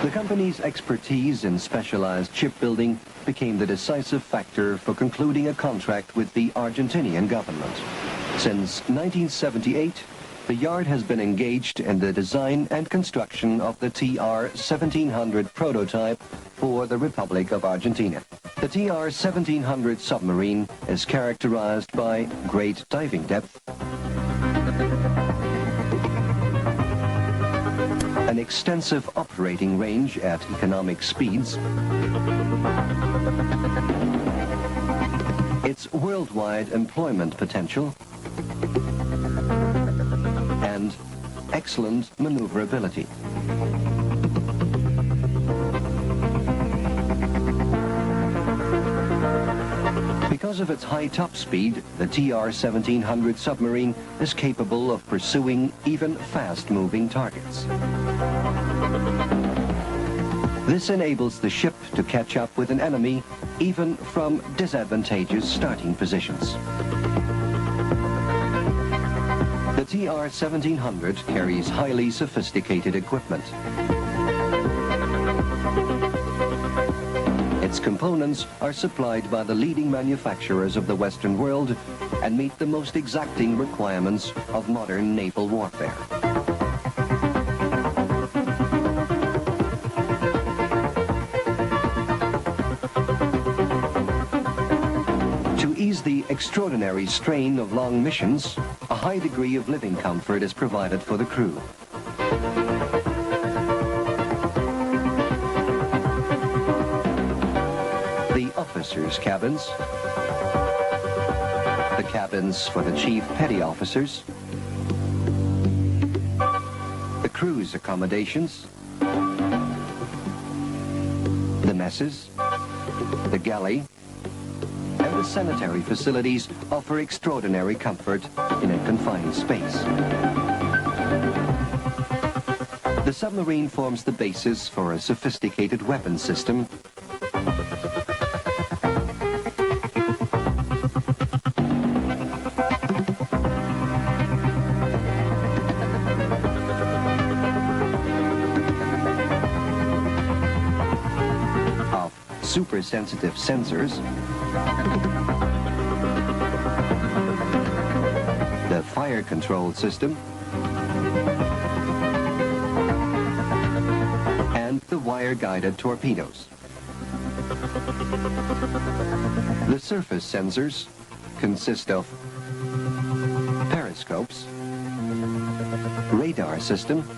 The company's expertise in specialized shipbuilding became the decisive factor for concluding a contract with the Argentinian government. Since 1978, the yard has been engaged in the design and construction of the TR-1700 prototype for the Republic of Argentina. The TR-1700 submarine is characterized by great diving depth, an extensive operating range at economic speeds, its worldwide employment potential, and excellent maneuverability. Because of its high top speed, the TR-1700 submarine is capable of pursuing even fast-moving targets. This enables the ship to catch up with an enemy even from disadvantageous starting positions. The TR-1700 carries highly sophisticated equipment. Its components are supplied by the leading manufacturers of the Western world and meet the most exacting requirements of modern naval warfare. To ease the extraordinary strain of long missions, a high degree of living comfort is provided for the crew. Officers' cabins, the cabins for the chief petty officers, the crew's accommodations, the messes, the galley, and the sanitary facilities offer extraordinary comfort in a confined space. The submarine forms the basis for a sophisticated weapon system super-sensitive sensors, the fire control system, and the wire-guided torpedoes. The surface sensors consist of periscopes, radar system,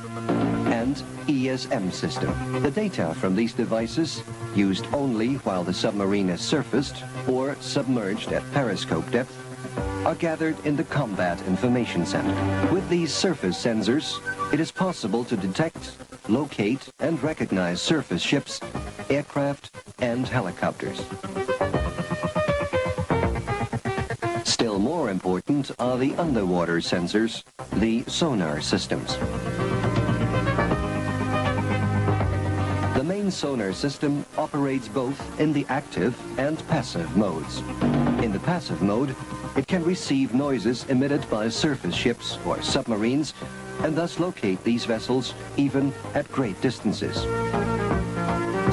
and ESM system. The data from these devices, used only while the submarine is surfaced or submerged at periscope depth, are gathered in the Combat Information Center. With these surface sensors, it is possible to detect, locate, and recognize surface ships, aircraft, and helicopters. Still more important are the underwater sensors, the sonar systems. The main sonar system operates both in the active and passive modes. In the passive mode, it can receive noises emitted by surface ships or submarines and thus locate these vessels even at great distances.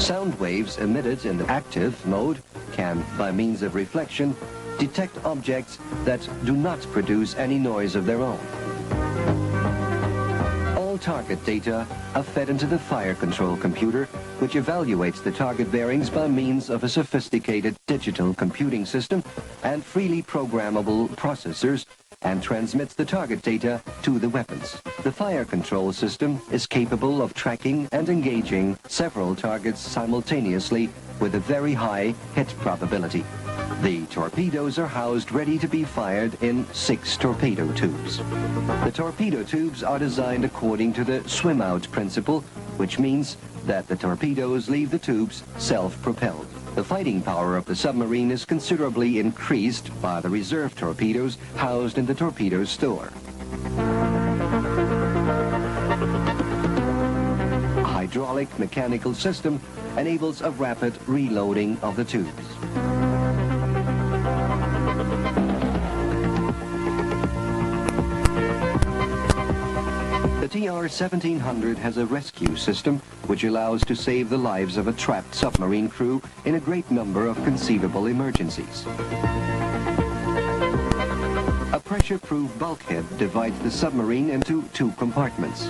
Sound waves emitted in the active mode can, by means of reflection, detect objects that do not produce any noise of their own. All target data are fed into the fire control computer, which evaluates the target bearings by means of a sophisticated digital computing system and freely programmable processors, and transmits the target data to the weapons. The fire control system is capable of tracking and engaging several targets simultaneously with a very high hit probability. The torpedoes are housed ready to be fired in 6 torpedo tubes. The torpedo tubes are designed according to the swim-out principle, which means that the torpedoes leave the tubes self-propelled. The fighting power of the submarine is considerably increased by the reserve torpedoes housed in the torpedo store. A hydraulic mechanical system enables a rapid reloading of the tubes. The TR-1700 has a rescue system which allows to save the lives of a trapped submarine crew in a great number of conceivable emergencies. A pressure-proof bulkhead divides the submarine into 2 compartments,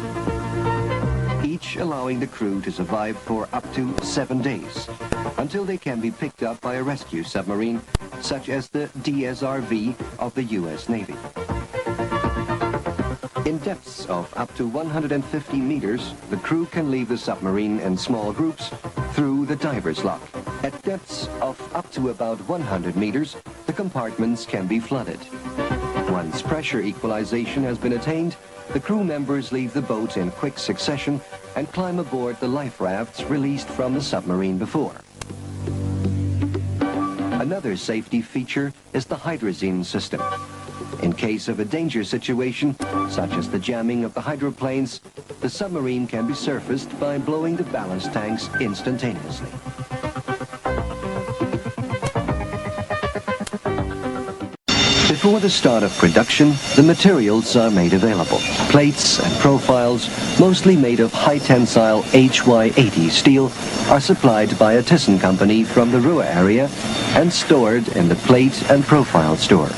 each allowing the crew to survive for up to 7 days, until they can be picked up by a rescue submarine, such as the DSRV of the U.S. Navy. In depths of up to 150 meters, the crew can leave the submarine in small groups through the diver's lock. At depths of up to about 100 meters, the compartments can be flooded. Once pressure equalization has been attained, the crew members leave the boat in quick succession and climb aboard the life rafts released from the submarine before. Another safety feature is the hydrazine system. In case of a danger situation, such as the jamming of the hydroplanes, the submarine can be surfaced by blowing the ballast tanks instantaneously. Before the start of production, the materials are made available. Plates and profiles, mostly made of high-tensile HY80 steel, are supplied by a Thyssen company from the Ruhr area and stored in the plate and profile store.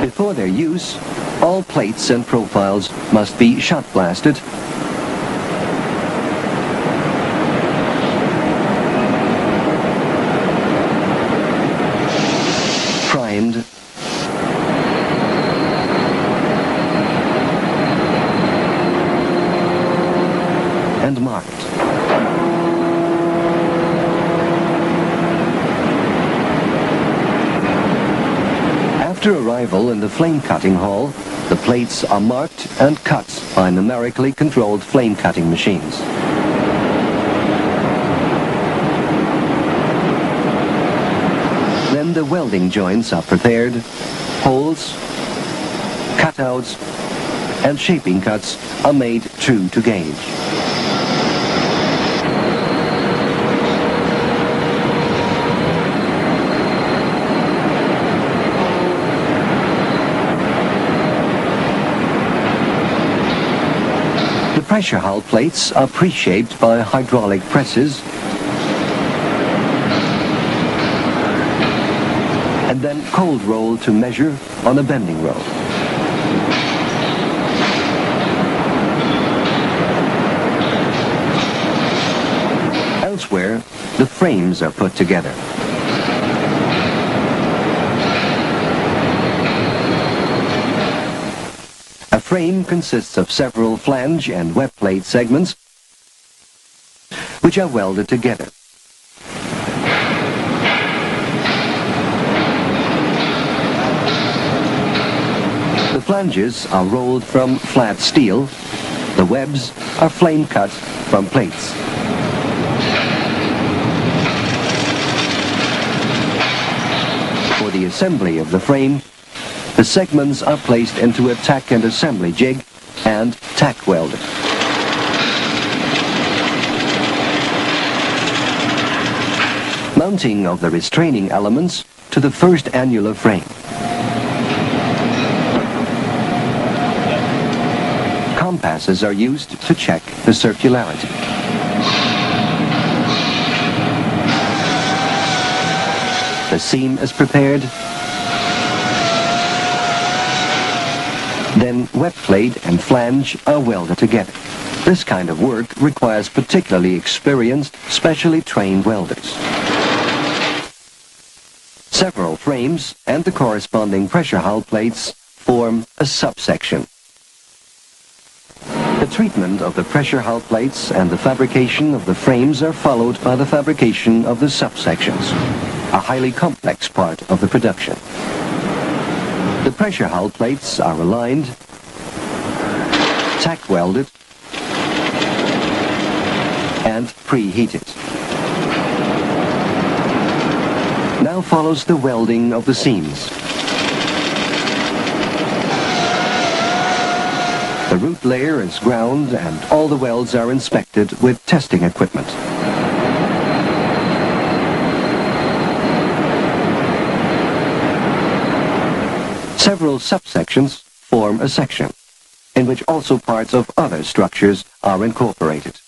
Before their use, all plates and profiles must be shot blasted, primed, and marked. After arrival in the flame cutting hall, the plates are marked and cut by numerically controlled flame cutting machines. Then the welding joints are prepared, holes, cutouts, and shaping cuts are made true to gauge. The pressure hull plates are pre-shaped by hydraulic presses and then cold rolled to measure on a bending roll. Elsewhere, the frames are put together. A frame consists of several flange and web plate segments which are welded together. The flanges are rolled from flat steel. The webs are flame cut from plates. For the assembly of the frame, the segments are placed into a tack and assembly jig and tack welded. Mounting of the restraining elements to the first annular frame. Compasses are used to check the circularity. The seam is prepared. Then web plate and flange are welded together. This kind of work requires particularly experienced, specially trained welders. Several frames and the corresponding pressure hull plates form a subsection. The treatment of the pressure hull plates and the fabrication of the frames are followed by the fabrication of the subsections, a highly complex part of the production. The pressure hull plates are aligned, tack welded, and preheated. Now follows the welding of the seams. The root layer is ground and all the welds are inspected with testing equipment. Several subsections form a section. in which also parts of other structures are incorporated.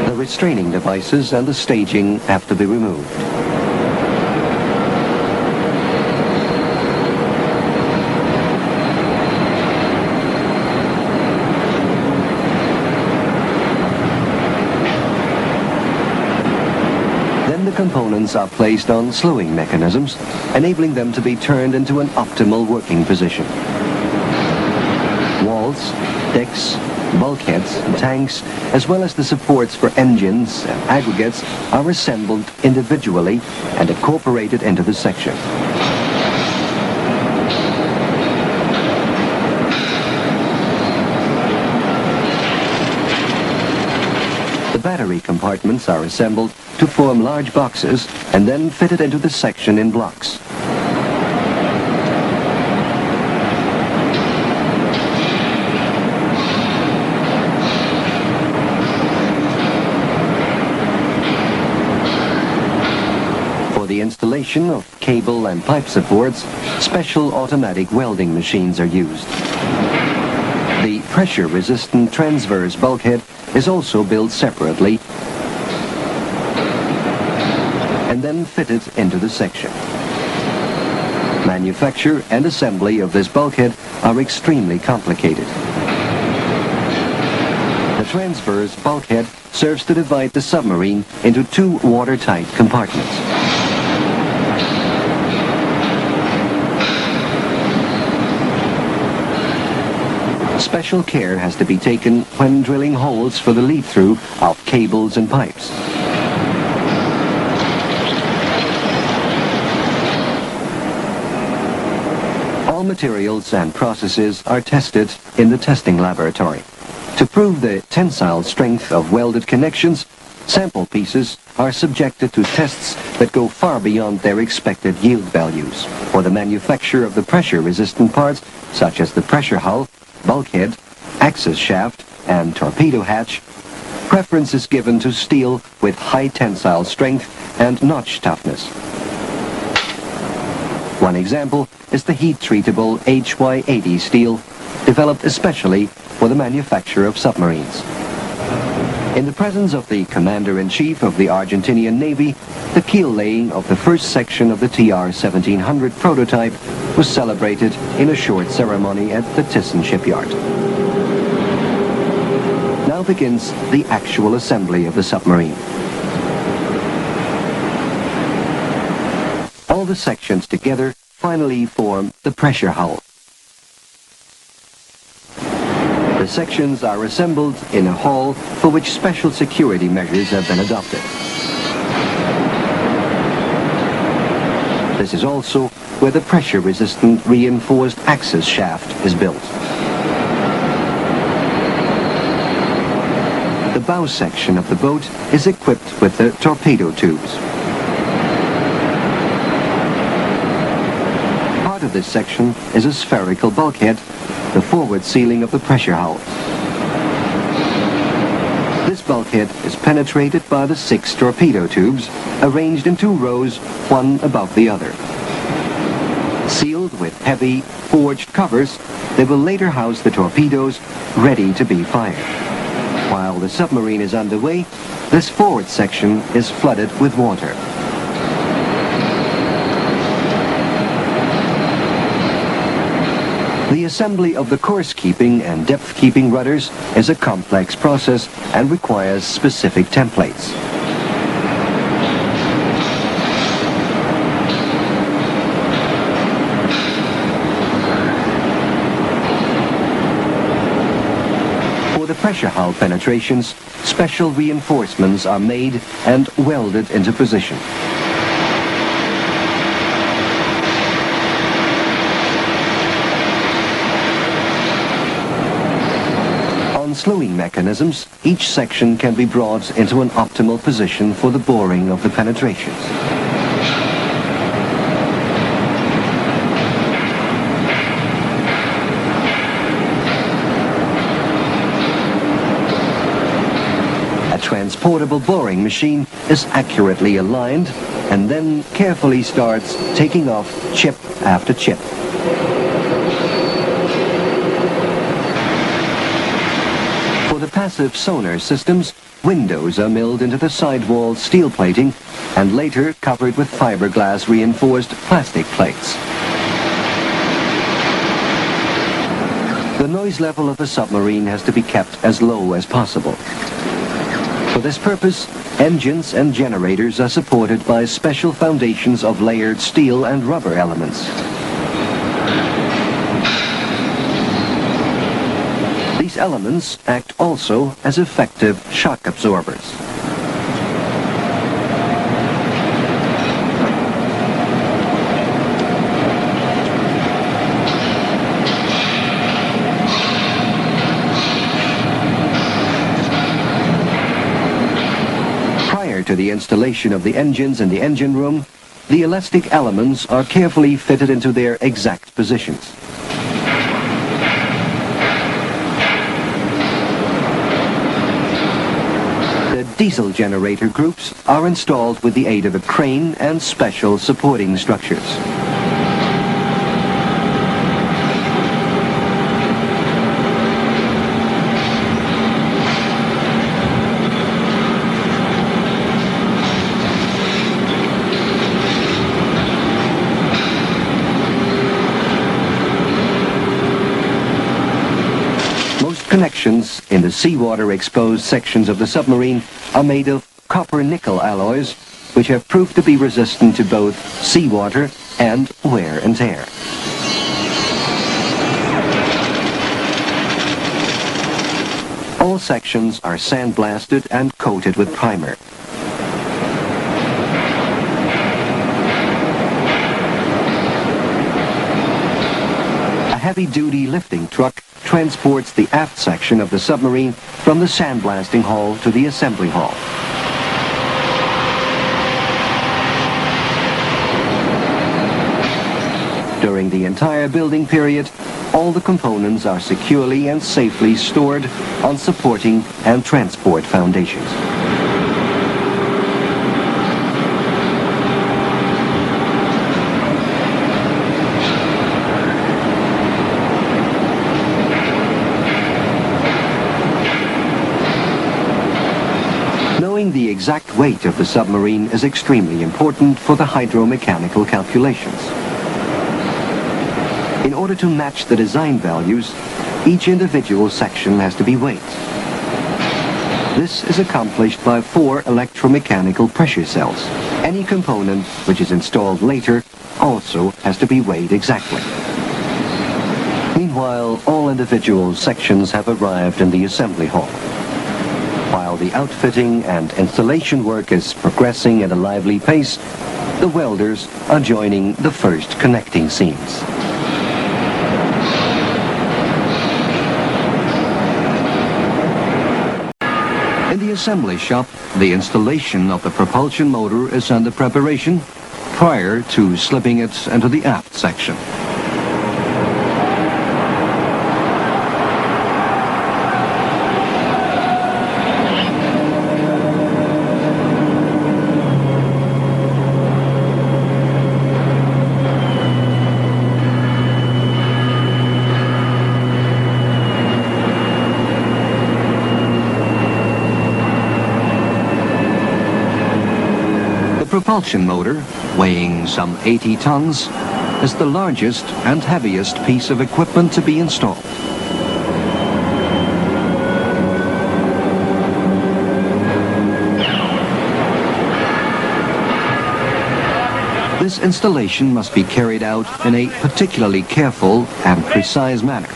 The restraining devices and the staging have to be removed. The components are placed on slewing mechanisms, enabling them to be turned into an optimal working position. Walls, decks, bulkheads, and tanks, as well as the supports for engines and aggregates, are assembled individually and incorporated into the section. The battery compartments are assembled to form large boxes and then fitted into the section in blocks. For the installation of cable and pipe supports, special automatic welding machines are used. The pressure-resistant transverse bulkhead is also built separately and then fitted into the section. Manufacture and assembly of this bulkhead are extremely complicated. The transverse bulkhead serves to divide the submarine into two watertight compartments. Special care has to be taken when drilling holes for the lead-through of cables and pipes. All materials and processes are tested in the testing laboratory. To prove the tensile strength of welded connections, sample pieces are subjected to tests that go far beyond their expected yield values. For the manufacture of the pressure-resistant parts, such as the pressure hull, bulkhead, access shaft, and torpedo hatch, preference is given to steel with high tensile strength and notch toughness. One example is the heat-treatable HY80 steel, developed especially for the manufacture of submarines. In the presence of the Commander-in-Chief of the Argentinian Navy, the keel laying of the first section of the TR-1700 prototype was celebrated in a short ceremony at the Thyssen shipyard. Now begins the actual assembly of the submarine. All the sections together finally form the pressure hull. The sections are assembled in a hall for which special security measures have been adopted. This is also where the pressure-resistant reinforced access shaft is built. The bow section of the boat is equipped with the torpedo tubes. Part of this section is a spherical bulkhead, the forward ceiling of the pressure hull. This bulkhead is penetrated by the 6 torpedo tubes, arranged in 2 rows, one above the other. Sealed with heavy, forged covers, they will later house the torpedoes, ready to be fired. While the submarine is underway, this forward section is flooded with water. The assembly of the course-keeping and depth-keeping rudders is a complex process and requires specific templates. For the pressure hull penetrations, special reinforcements are made and welded into position. On slewing mechanisms, each section can be brought into an optimal position for the boring of the penetrations. transportable boring machine is accurately aligned and then carefully starts taking off chip after chip. For the passive sonar systems, windows are milled into the sidewall steel plating and later covered with fiberglass reinforced plastic plates. The noise level of the submarine has to be kept as low as possible. For this purpose, engines and generators are supported by special foundations of layered steel and rubber elements. These elements act also as effective shock absorbers. Prior to the installation of the engines in the engine room, the elastic elements are carefully fitted into their exact positions. Diesel generator groups are installed with the aid of a crane and special supporting structures. Connections in the seawater exposed sections of the submarine are made of copper-nickel alloys, which have proved to be resistant to both seawater and wear and tear. All sections are sandblasted and coated with primer. A heavy-duty lifting truck transports the aft section of the submarine from the sandblasting hall to the assembly hall. During the entire building period, all the components are securely and safely stored on supporting and transport foundations. The exact weight of the submarine is extremely important for the hydromechanical calculations. In order to match the design values, each individual section has to be weighed. This is accomplished by 4 electromechanical pressure cells. Any component which is installed later also has to be weighed exactly. Meanwhile, all individual sections have arrived in the assembly hall. While the outfitting and installation work is progressing at a lively pace, the welders are joining the first connecting seams. In the assembly shop, the installation of the propulsion motor is under preparation prior to slipping it into the aft section. The propulsion motor, weighing some 80 tons, is the largest and heaviest piece of equipment to be installed. This installation must be carried out in a particularly careful and precise manner,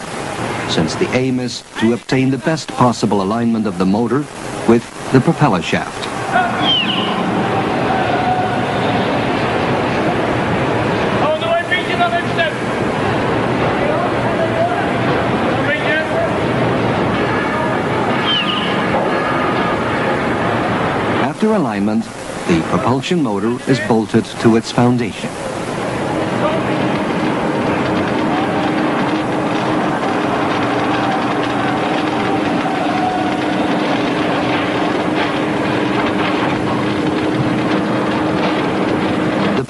since the aim is to obtain the best possible alignment of the motor with the propeller shaft. After alignment, the propulsion motor is bolted to its foundation.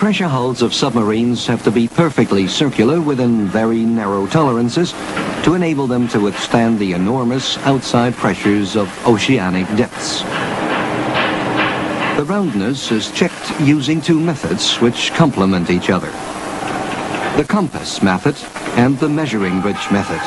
pressure hulls of submarines have to be perfectly circular within very narrow tolerances to enable them to withstand the enormous outside pressures of oceanic depths. The roundness is checked using two methods which complement each other: the compass method and the measuring bridge method.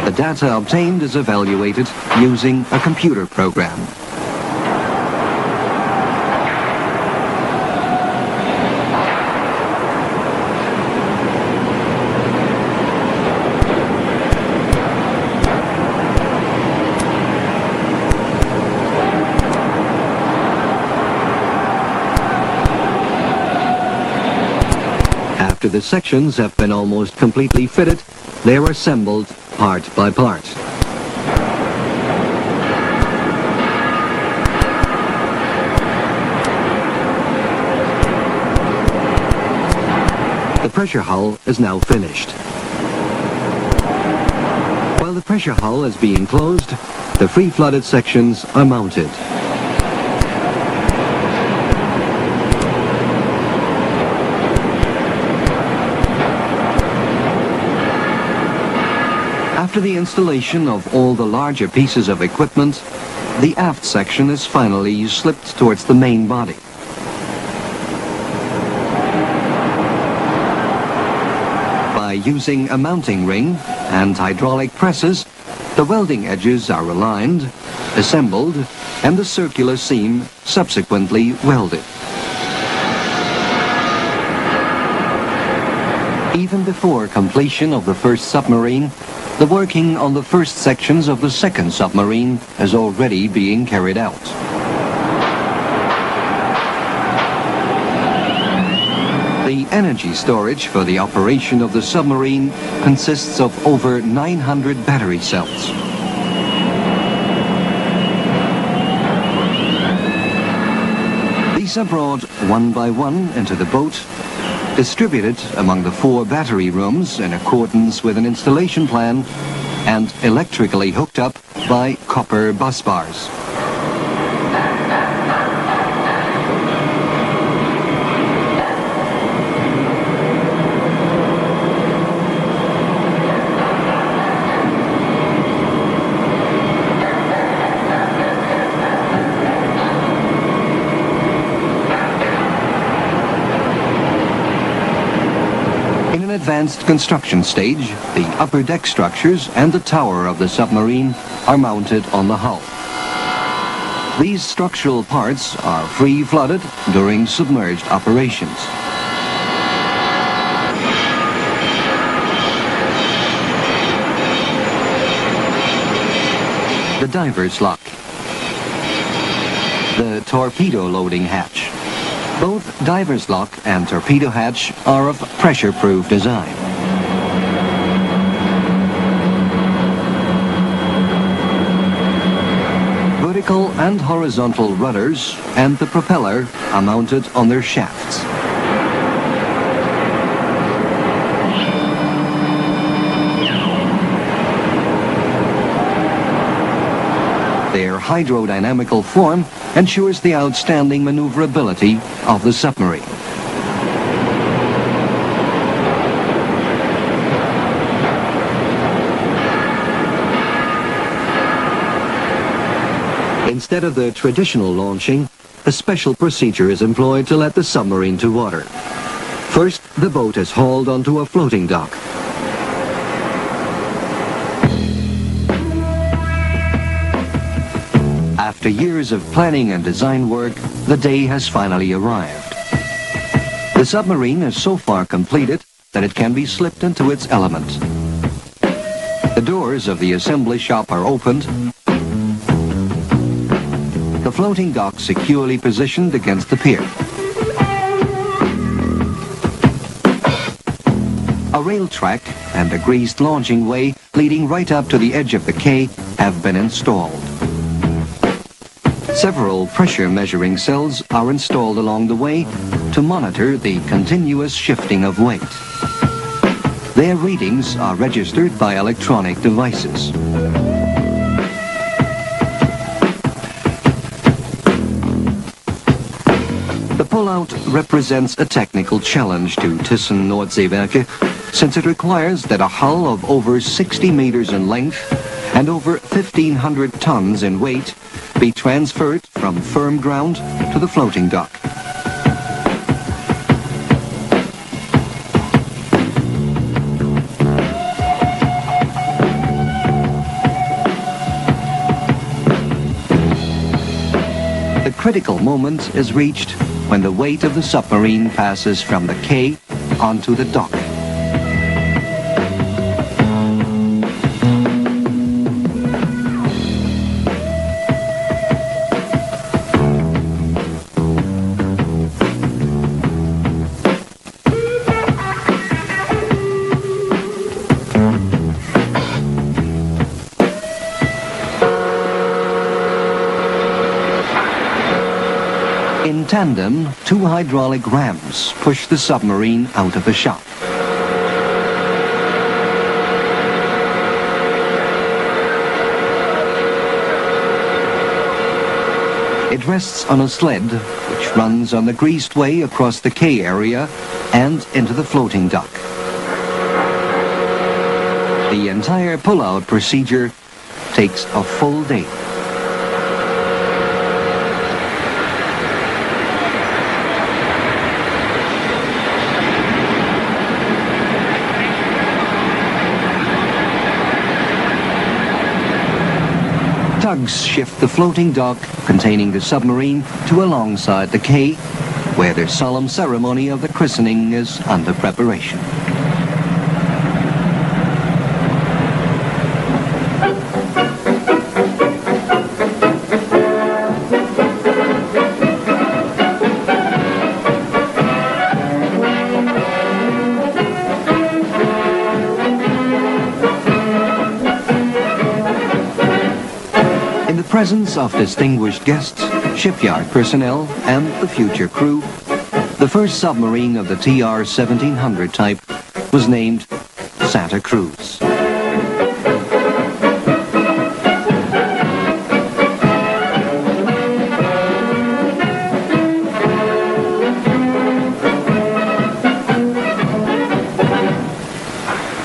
The data obtained is evaluated using a computer program. After the sections have been almost completely fitted, they are assembled part by part. The pressure hull is now finished. While the pressure hull is being closed, the free-flooded sections are mounted. After the installation of all the larger pieces of equipment, the aft section is finally slipped towards the main body. By using a mounting ring and hydraulic presses, the welding edges are aligned, assembled, and the circular seam subsequently welded. Even before completion of the first submarine, the working on the first sections of the second submarine is already being carried out. The energy storage for the operation of the submarine consists of over 900 battery cells. These are brought one by one into the boat, distributed among the 4 battery rooms in accordance with an installation plan, and electrically hooked up by copper bus bars. Advanced construction stage, the upper deck structures and the tower of the submarine are mounted on the hull. These structural parts are free-flooded during submerged operations. The diver's lock. The torpedo loading hatch. Both diver's lock and torpedo hatch are of pressure-proof design. Vertical and horizontal rudders and the propeller are mounted on their shafts. Their hydrodynamical form ensures the outstanding maneuverability of the submarine. Instead of the traditional launching, a special procedure is employed to let the submarine to water. First, the boat is hauled onto a floating dock. After years of planning and design work, the day has finally arrived. The submarine is so far completed that it can be slipped into its element. The doors of the assembly shop are opened, the floating dock securely positioned against the pier. A rail track and a greased launching way leading right up to the edge of the quay have been installed. Several pressure measuring cells are installed along the way to monitor the continuous shifting of weight. Their readings are registered by electronic devices. The pull-out represents a technical challenge to Thyssen-Nordseewerke, since it requires that a hull of over 60 meters in length and over 1,500 tons in weight be transferred from firm ground to the floating dock. The critical moment is reached when the weight of the submarine passes from the quay onto the dock. In tandem, two hydraulic rams push the submarine out of the shop. It rests on a sled, which runs on the greased way across the quay area and into the floating dock. The entire pull-out procedure takes a full day. Tugs shift the floating dock containing the submarine to alongside the quay, where the solemn ceremony of the christening is under preparation. In the presence of distinguished guests, shipyard personnel, and the future crew, the first submarine of the TR-1700 type was named Santa Cruz.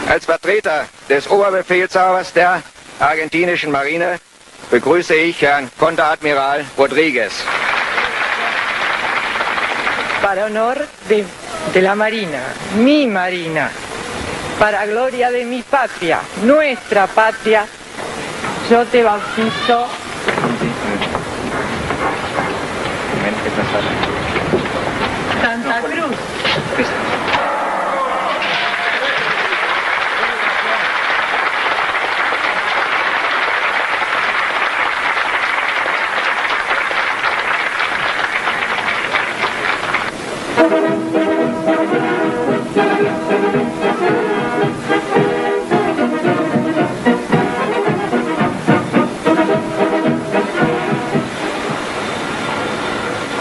Als Vertreter des Oberbefehlshabers der argentinischen Marine begrüße ich Herrn Konteradmiral Rodríguez. Para honor de la Marina, mi Marina, para gloria de mi patria, nuestra patria, yo te bautizo. Santa Cruz.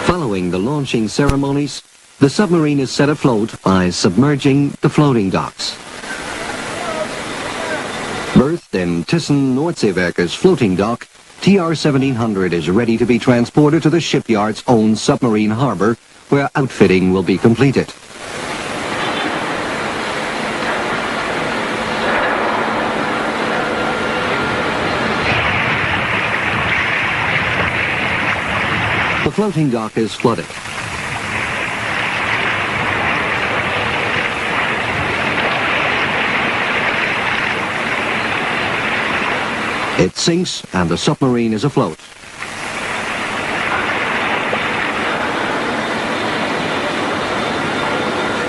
Following the launching ceremonies, the submarine is set afloat by submerging the floating docks. Berthed in Thyssen-Nordseewerke's floating dock, TR-1700 is ready to be transported to the shipyard's own submarine harbor, where outfitting will be completed. The floating dock is flooded. It sinks and the submarine is afloat.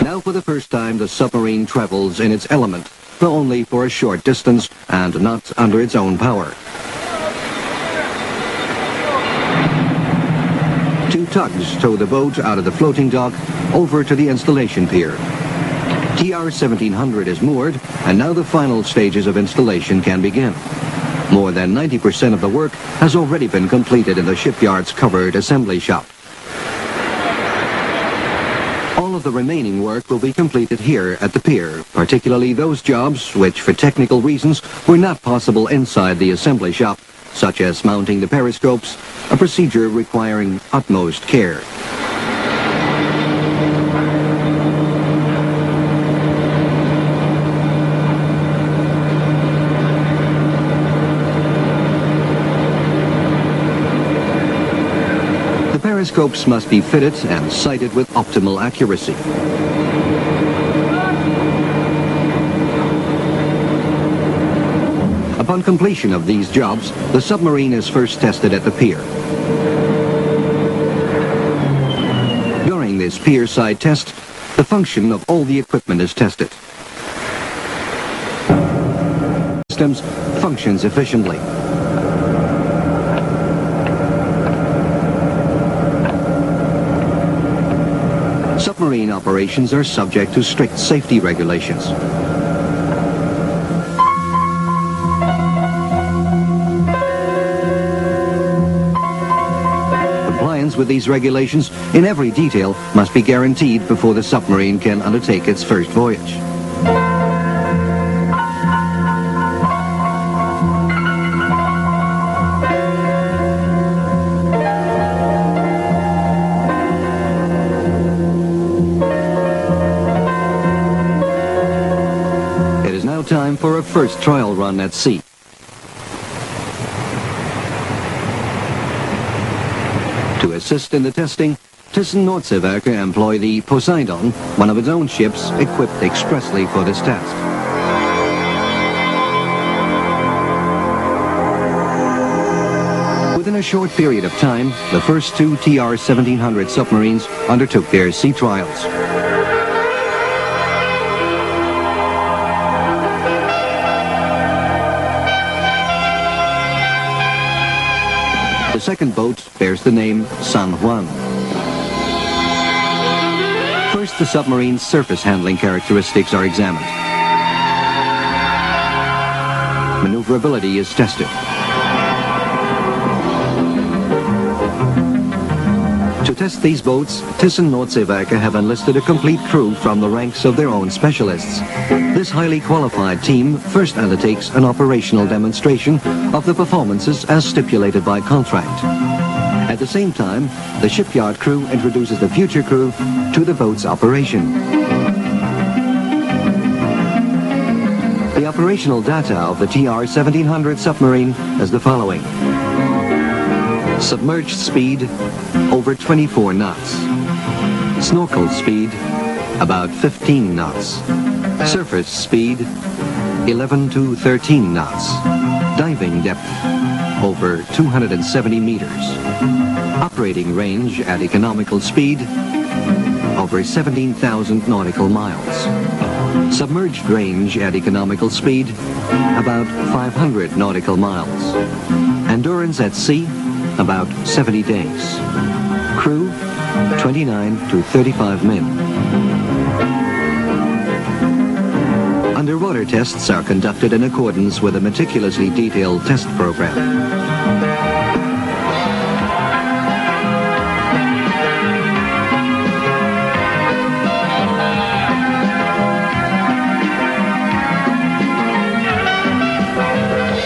Now for the first time the submarine travels in its element, though only for a short distance and not under its own power. Two tugs tow the boat out of the floating dock over to the installation pier. TR-1700 is moored, and now the final stages of installation can begin. More than 90% of the work has already been completed in the shipyard's covered assembly shop. All of the remaining work will be completed here at the pier, particularly those jobs which, for technical reasons, were not possible inside the assembly shop, such as mounting the periscopes, a procedure requiring utmost care. Periscopes must be fitted and sighted with optimal accuracy. Upon completion of these jobs, the submarine is first tested at the pier. During this pier-side test, the function of all the equipment is tested. Systems functions efficiently. Submarine operations are subject to strict safety regulations. Compliance with these regulations in every detail must be guaranteed before the submarine can undertake its first voyage. Time for a first trial run at sea. To assist in the testing, Thyssen-Nordseewerke employ the Poseidon, one of its own ships equipped expressly for this task. Within a short period of time, the first two TR-1700 submarines undertook their sea trials. The second boat bears the name San Juan. First, the submarine's surface handling characteristics are examined. Maneuverability is tested. To test these boats, Thyssen-Nordseewerke have enlisted a complete crew from the ranks of their own specialists. This highly qualified team first undertakes an operational demonstration of the performances as stipulated by contract. At the same time, the shipyard crew introduces the future crew to the boat's operation. The operational data of the TR-1700 submarine is the following. Submerged speed, over 24 knots. Snorkel speed, about 15 knots. Surface speed, 11 to 13 knots. Diving depth, over 270 meters. Operating range at economical speed, over 17,000 nautical miles. Submerged range at economical speed, about 500 nautical miles. Endurance at sea, about 70 days. Crew, 29 to 35 men. Underwater tests are conducted in accordance with a meticulously detailed test program.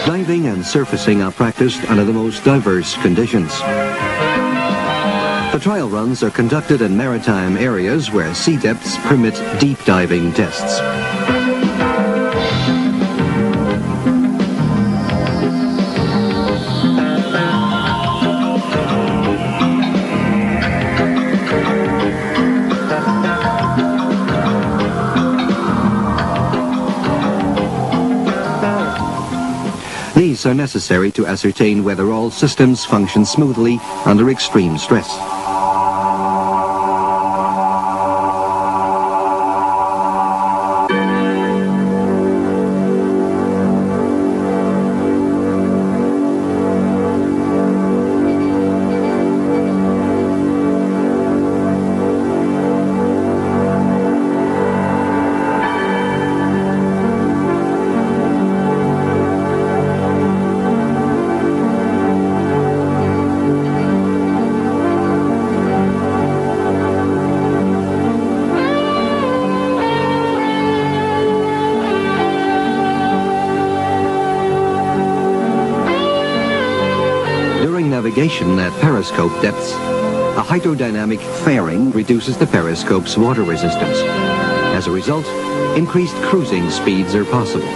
Diving and surfacing are practiced under the most diverse conditions. The trial runs are conducted in maritime areas where sea depths permit deep diving tests. These are necessary to ascertain whether all systems function smoothly under extreme stress. navigation at periscope depths, a hydrodynamic fairing reduces the periscope's water resistance. As a result, increased cruising speeds are possible.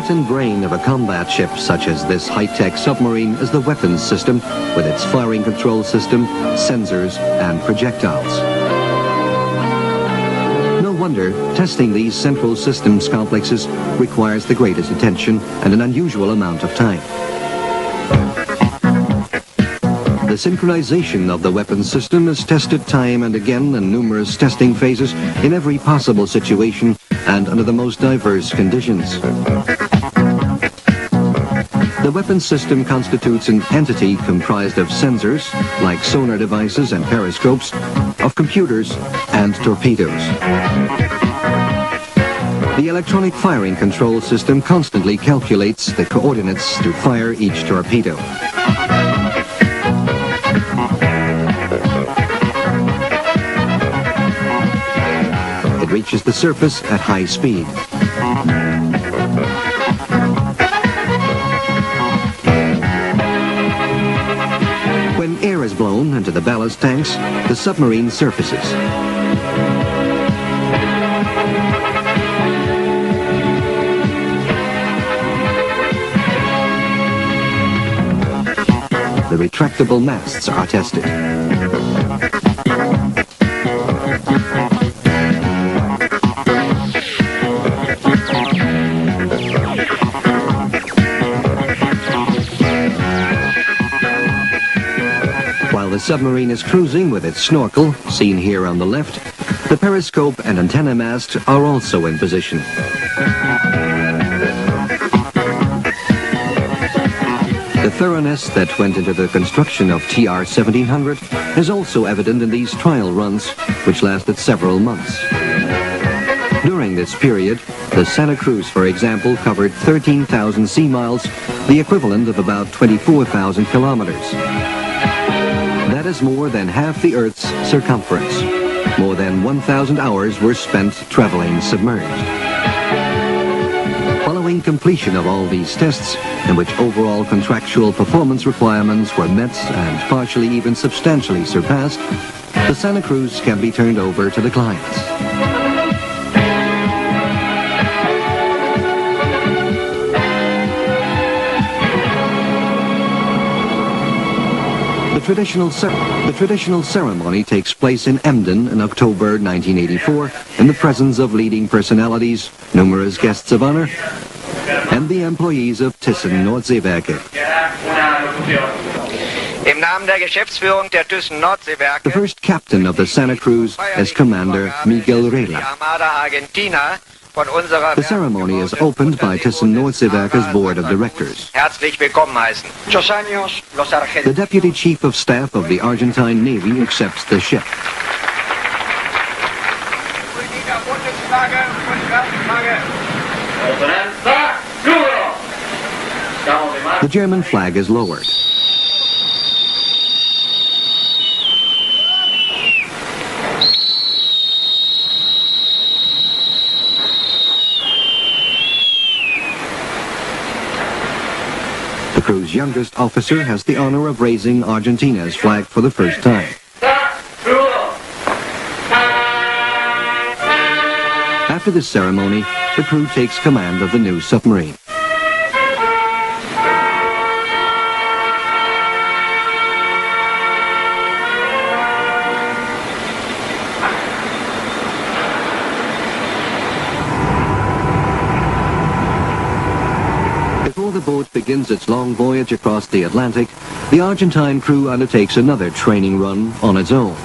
And brain of a combat ship such as this high-tech submarine is the weapons system with its firing control system, sensors, and projectiles. No wonder testing these central systems complexes requires the greatest attention and an unusual amount of time. The synchronization of the weapons system is tested time and again in numerous testing phases in every possible situation and under the most diverse conditions. The weapons system constitutes an entity comprised of sensors, like sonar devices and periscopes, of computers and torpedoes. The electronic firing control system constantly calculates the coordinates to fire each torpedo. It reaches the surface at high speed. When air is blown into the ballast tanks, the submarine surfaces. The retractable masts are tested. While the submarine is cruising with its snorkel, seen here on the left, the periscope and antenna mast are also in position. The thoroughness that went into the construction of TR 1700 is also evident in these trial runs, which lasted several months. During this period, the Santa Cruz, for example, covered 13,000 sea miles, the equivalent of about 24,000 kilometers. That is more than half the Earth's circumference. More than 1,000 hours were spent traveling submerged. Following completion of all these tests, in which overall contractual performance requirements were met and partially even substantially surpassed, the Santa Cruz can be turned over to the clients. The traditional ceremony takes place in Emden in October 1984 in the presence of leading personalities, numerous guests of honor, and the employees of Thyssen Nordseewerke. Im Namen der Geschäftsführung der Thyssen Nordseewerke, The first captain of the Santa Cruz is Commander Miguel Rela. Armada Argentina von unserer The ceremony is opened by Thyssen Nordseewerke's board of directors. herzlich willkommen heißen. The deputy chief of staff of the Argentine Navy accepts the ship. The German flag is lowered. The crew's youngest officer has the honor of raising Argentina's flag for the first time. After this ceremony, the crew takes command of the new submarine. Before the boat begins its long voyage across the Atlantic, the Argentine crew undertakes another training run on its own.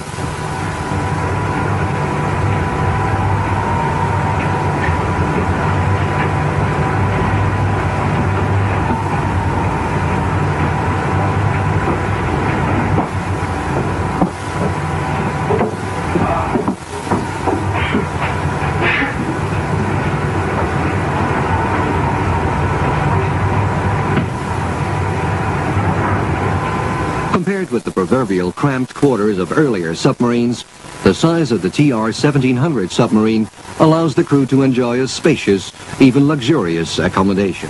with the proverbial cramped quarters of earlier submarines, the size of the TR-1700 submarine allows the crew to enjoy a spacious, even luxurious accommodation.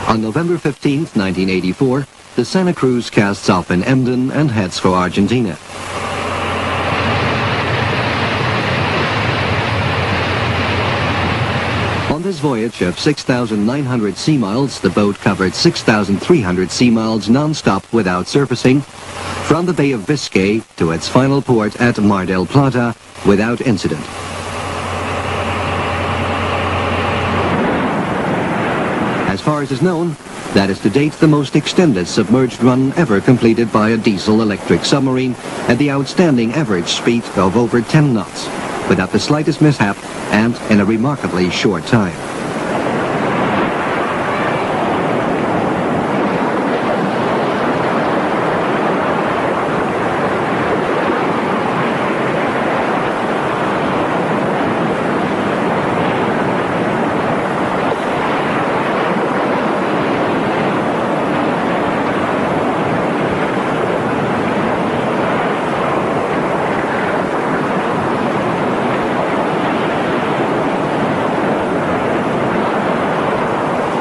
On November 15, 1984, the Santa Cruz casts off in Emden and heads for Argentina. On this voyage of 6,900 sea miles, the boat covered 6,300 sea miles non-stop without surfacing, from the Bay of Biscay to its final port at Mar del Plata without incident. As far as is known, that is to date the most extended submerged run ever completed by a diesel-electric submarine at the outstanding average speed of over 10 knots, without the slightest mishap and in a remarkably short time.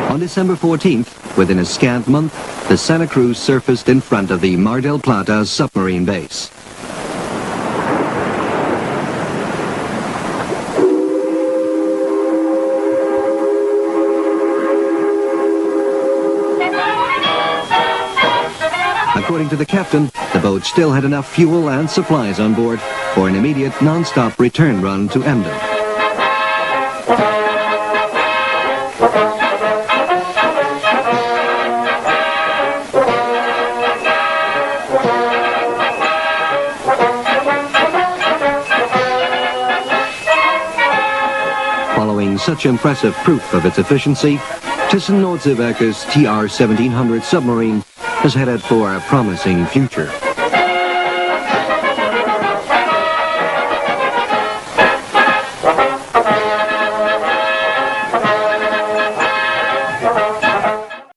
On December 14th, within a scant month, the Santa Cruz surfaced in front of the Mar del Plata submarine base. According to the captain, the boat still had enough fuel and supplies on board for an immediate non-stop return run to Emden. Following such impressive proof of its efficiency, Thyssen-Nordseewerke's TR-1700 submarine is headed for a promising future.